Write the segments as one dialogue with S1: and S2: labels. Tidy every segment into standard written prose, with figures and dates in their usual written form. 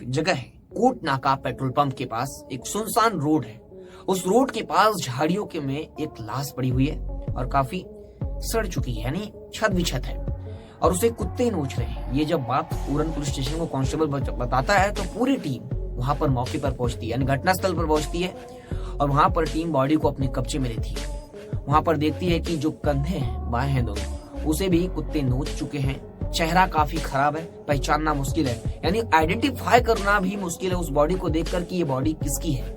S1: जगह है, कोट नाका पेट्रोल पंप के पास एक सुनसान रोड है। उस रोड के पास झाड़ियों के में एक लाश पड़ी हुई है और काफी सड़ चुकी है, यानी छत विछत है, और उसे कुत्ते नोच रहे हैं। ये जब बात उरन पुलिस स्टेशन को कांस्टेबल बताता है तो पूरी टीम वहां पर मौके पर पहुंचती है, यानी घटनास्थल पर पहुंचती है, और वहां पर टीम बॉडी को अपने कब्जे में लेती है। वहां पर देखती है कि जो कंधे हैं, बाएं हैं दोनों, उसे भी कुत्ते नोच चुके हैं। चेहरा काफी खराब है, पहचानना मुश्किल है, यानी आइडेंटिफाई करना भी मुश्किल है उस बॉडी को देखकर कि ये बॉडी किसकी है।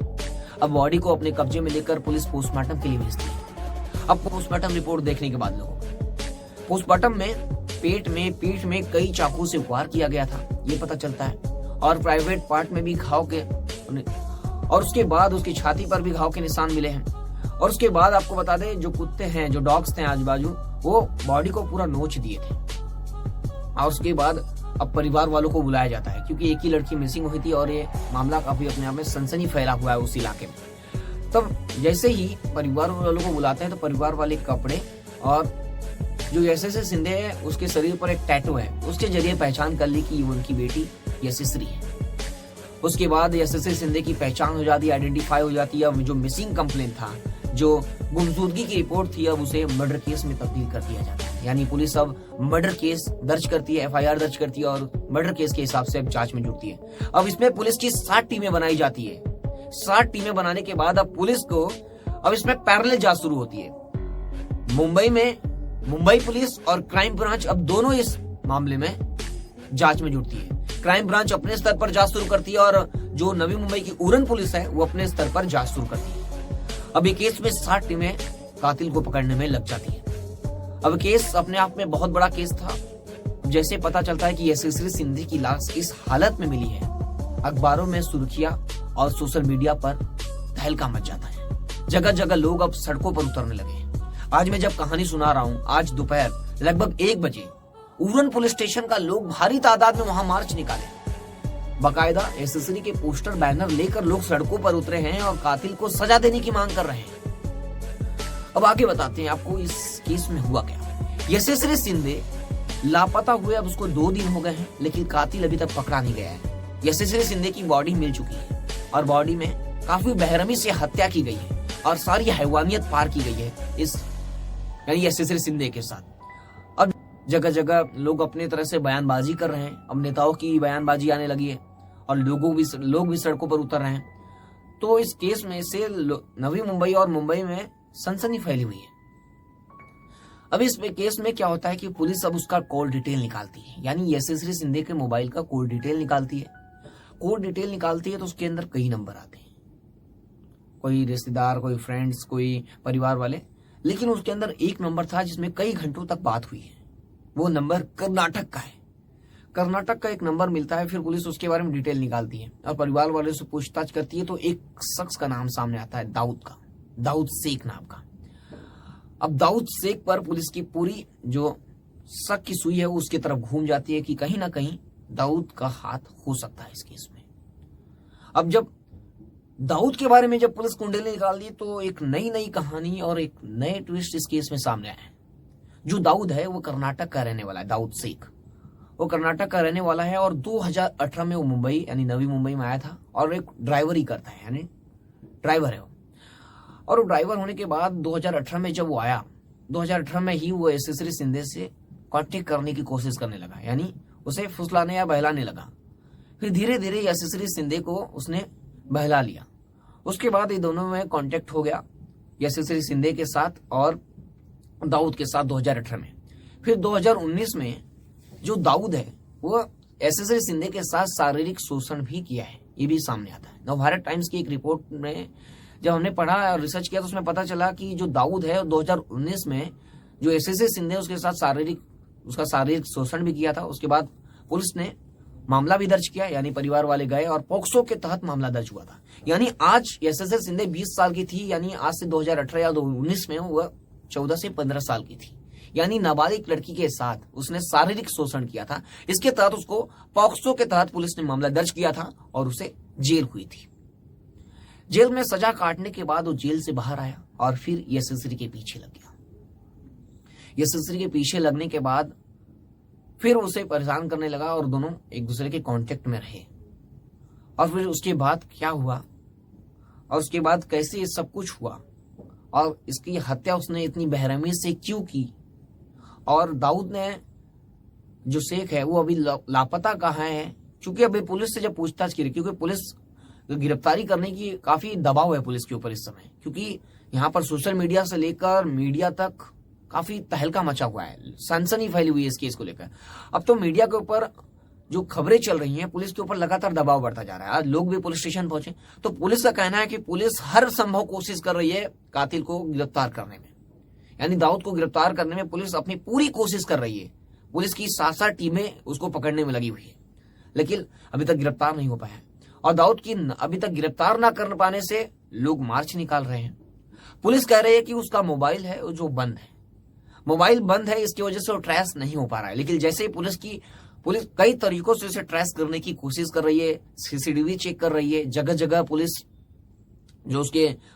S1: अब बॉडी को अपने कब्जे में लेकर पुलिस पोस्टमार्टम के लिए भेजती है। अब पोस्टमार्टम रिपोर्ट देखने के बाद लोगों, पोस्टमार्टम में पेट में, पीठ में कई चाकू से वार किया गया था, ये पता चलता है, और प्राइवेट पार्ट में भी घाव के, और उसके बाद उसकी छाती पर भी घाव के निशान मिले हैं। और उसके बाद आपको बता दें, जो कुत्ते हैं, जो डॉग्स थे आजू बाजू, वो बॉडी को पूरा नोच दिए थे। और उसके बाद अब परिवार वालों को बुलाया जाता है, क्योंकि एक ही लड़की मिसिंग हुई थी और ये मामला काफी अपने आप में सनसनी फैला हुआ है उस इलाके में। तब जैसे ही परिवार वालों को बुलाते हैं तो परिवार वाले कपड़े और जो यशस्वी सिंधे है उसके शरीर पर एक टैटू है, उसके जरिए पहचान कर ली कि उनकी बेटी यशस्वी है। उसके बाद यशस्वी सिंधे की पहचान हो जाती है, आइडेंटिफाई हो जाती है। अब जो मिसिंग कंप्लेन था, जो गुमशुदगी की रिपोर्ट थी, अब उसे मर्डर केस में तब्दील कर दिया जाता है। यानी पुलिस अब मर्डर केस दर्ज करती है, एफआईआर दर्ज करती है और मर्डर केस के हिसाब से अब जांच में जुटती है। अब इसमें पुलिस की 7 टीमें बनाई जाती है। 7 टीमें बनाने के बाद अब पुलिस को अब इसमें पैरेलल जांच शुरू होती है। मुंबई में मुंबई पुलिस और क्राइम ब्रांच अब दोनों इस मामले में जांच में जुटती है। क्राइम ब्रांच अपने स्तर पर जांच शुरू करती है और जो नवी मुंबई की उरन पुलिस है वो अपने स्तर पर जांच शुरू करती है। अब ये केस में 7 टीमें कातिल को पकड़ने में लग जाती है। अब केस अपने आप में बहुत बड़ा केस था। जैसे पता चलता है कि यशस्वी सिंधे की लाश इस हालत में मिली है, अखबारों में सुर्खियां और सोशल मीडिया पर तहलका मच जाता है। जगह जगह लोग अब सड़कों पर उतरने लगे हैं। आज मैं जब कहानी सुना रहा हूँ, आज दोपहर लगभग 1 बजे उरन पुलिस स्टेशन का लोग भारी तादाद में वहां मार्च निकाले। बाकायदा यशस्वी के पोस्टर बैनर लेकर लोग सड़कों पर उतरे हैं और कातिल को सजा देने की मांग कर रहे हैं। अब आगे बताते हैं आपको इस केस में हुआ क्या। यशस्वी सिंधे लापता हुए अब उसको 2 दिन हो गए हैं, लेकिन कातिल अभी तक पकड़ा नहीं गया है। यशस्वी सिंधे की बॉडी मिल चुकी है और बॉडी में काफी बेरहमी से हत्या की गई है और सारी हैवानियत पार की गई है इस यानी यशस्वी सिंधे के साथ। अब जगह जगह लोग अपने तरह से बयानबाजी कर रहे हैं। अब नेताओं की बयानबाजी आने लगी है और लोग भी सड़कों पर उतर रहे हैं। तो इस केस में से नवी मुंबई और मुंबई में सनसनी फैली हुई है। अब इस केस में क्या होता है कि पुलिस अब उसका कॉल डिटेल निकालती है, यानी यशस्वी सिंधे के मोबाइल का कॉल डिटेल निकालती है। कॉल डिटेल निकालती है तो उसके अंदर कई नंबर आते हैं, कोई रिश्तेदार, कोई फ्रेंड्स, कोई परिवार वाले, लेकिन उसके अंदर एक नंबर था जिसमें कई घंटों तक बात हुई है। वो नंबर कर्नाटक का है। कर्नाटक का एक नंबर मिलता है। फिर पुलिस उसके बारे में डिटेल निकालती है और परिवार वाले से पूछताछ करती है तो एक शख्स का नाम सामने आता है, दाऊद शेख नाम का। अब दाऊद शेख पर पुलिस की पूरी जो शक की सुई है वो उसकी तरफ घूम जाती है कि कहीं ना कहीं दाऊद का हाथ हो सकता है इस केस में। अब जब दाऊद के बारे में जब पुलिस कुंडली निकाल दी तो एक नई कहानी और एक नए ट्विस्ट इस केस में सामने आए हैं। जो दाऊद है वो कर्नाटक का रहने वाला है। दाऊद शेख वो कर्नाटक का रहने वाला है और 2018 में वो मुंबई यानी नवी मुंबई में आया था और एक ड्राइवर ही करता है, यानी ड्राइवर है वो। और वो ड्राइवर होने के बाद 2018 में जब वो आया, 2018 में ही वो यशस्वी सिंधे से कांटेक्ट करने की कोशिश करने लगा, यानी उसे फुसलाने या बहलाने लगा। फिर धीरे धीरे यशस्वी सिंधे को उसने बहला लिया। उसके बाद ये दोनों में कांटेक्ट हो गया, यशस्वी सिंधे के साथ और दाऊद के साथ 2018 में। फिर 2019 में जो दाऊद है वो यशस्वी सिंधे के साथ शारीरिक शोषण भी किया है, ये भी सामने आता है। नवभारत टाइम्स की एक रिपोर्ट में जब हमने पढ़ा और रिसर्च किया तो उसमें पता चला कि जो दाऊद है 2019 में जो यशस्वी सिंधे उसके साथ शारीरिक शोषण भी किया था। उसके बाद पुलिस ने मामला भी दर्ज किया, यानी परिवार वाले गए और पोक्सो के तहत मामला दर्ज हुआ था। यानी आज यशस्वी सिंधे 20 साल की थी, यानी आज से 2018 या 2019 में वह 14 से 15 साल की थी, यानी नाबालिग लड़की के साथ उसने शारीरिक शोषण किया था। इसके तहत उसको पॉक्सो के तहत पुलिस ने मामला दर्ज किया था और उसे जेल हुई थी। जेल में सजा काटने के बाद वो जेल से बाहर आया और फिर यशस्वी के पीछे लग गया। यशस्वी के पीछे लगने के बाद फिर उसे परेशान करने लगा और दोनों एक दूसरे के कांटेक्ट में रहे। और फिर उसके बाद क्या हुआ और उसके बाद कैसे ये सब कुछ हुआ और इसकी हत्या उसने इतनी बेरहमी से क्यों की, और दाऊद ने जो शेख है वो अभी लापता कहाँ है, क्योंकि अभी पुलिस से जब पूछताछ की, क्योंकि पुलिस गिरफ्तारी करने की काफी दबाव है पुलिस के ऊपर इस समय, क्योंकि यहाँ पर सोशल मीडिया से लेकर मीडिया तक काफी तहलका मचा हुआ है, सनसनी फैली हुई है इस केस को लेकर। अब तो मीडिया के ऊपर जो खबरें चल रही हैं, पुलिस के ऊपर लगातार दबाव बढ़ता जा रहा है। आज लोग भी पुलिस स्टेशन पहुंचे तो पुलिस का कहना है कि पुलिस हर संभव कोशिश कर रही है कातिल को गिरफ्तार करने में, यानी दाऊद को गिरफ्तार करने में पुलिस अपनी पूरी कोशिश कर रही है। पुलिस की 7 टीमें उसको पकड़ने में लगी हुई है, लेकिन अभी तक गिरफ्तार नहीं हो पाया। और दाऊद की अभी तक गिरफ्तार ना कर पाने से लोग मार्च निकाल रहे हैं। पुलिस कह रही है कि उसका मोबाइल है जो बंद है, मोबाइल बंद है, इसकी वजह से वो ट्रेस नहीं हो पा रहा है। लेकिन जैसे ही पुलिस कई तरीकों से उसे ट्रेस करने की कोशिश कर रही है, सीसीटीवी चेक कर रही है, जगह जगह पुलिस जो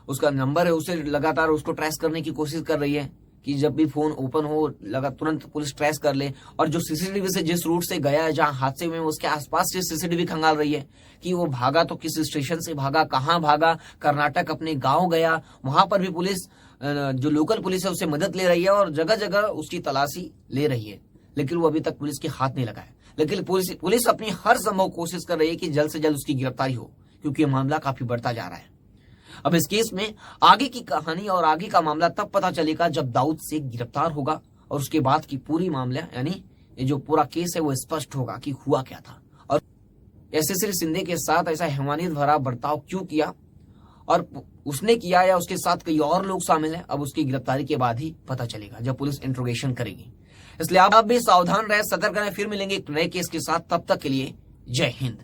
S1: उसका नंबर है उसे लगातार उसको ट्रेस करने की कोशिश कर रही है कि जब भी फोन ओपन हो लगा तुरंत पुलिस ट्रेस कर ले। और जो सीसीटीवी से जिस रूट से गया है जहां हादसे में, उसके आसपास से सीसीटीवी खंगाल रही है कि वो भागा तो किस स्टेशन से भागा, कहां भागा, कर्नाटक अपने गांव गया, वहां पर भी पुलिस जो लोकल पुलिस है उससे मदद ले रही है और जगह जगह उसकी तलाशी ले रही है। लेकिन वो अभी तक पुलिस के हाथ नहीं लगा है। लेकिन पुलिस अपनी हर संभव कोशिश कर रही है कि जल्द से जल्द उसकी गिरफ्तारी हो, क्योंकि ये मामला काफी बढ़ता जा रहा है। अब इस केस में आगे की कहानी और आगे का मामला तब पता चलेगा जब दाऊद शेख गिरफ्तार होगा और उसके बाद की पूरी मामला यानी ये जो पूरा केस है वो स्पष्ट होगा कि हुआ क्या था और एसएससी शिंदे के साथ ऐसा हैवानियत भरा बर्ताव क्यों किया और उसने किया या उसके साथ कई और लोग शामिल हैं। अब उसकी गिरफ्तारी के बाद ही पता चलेगा जब पुलिस इंट्रोगेशन करेगी। इसलिए आप भी सावधान रहे, सतर्क रहें। फिर मिलेंगे एक नए केस के साथ, तब तक के लिए जय हिंद।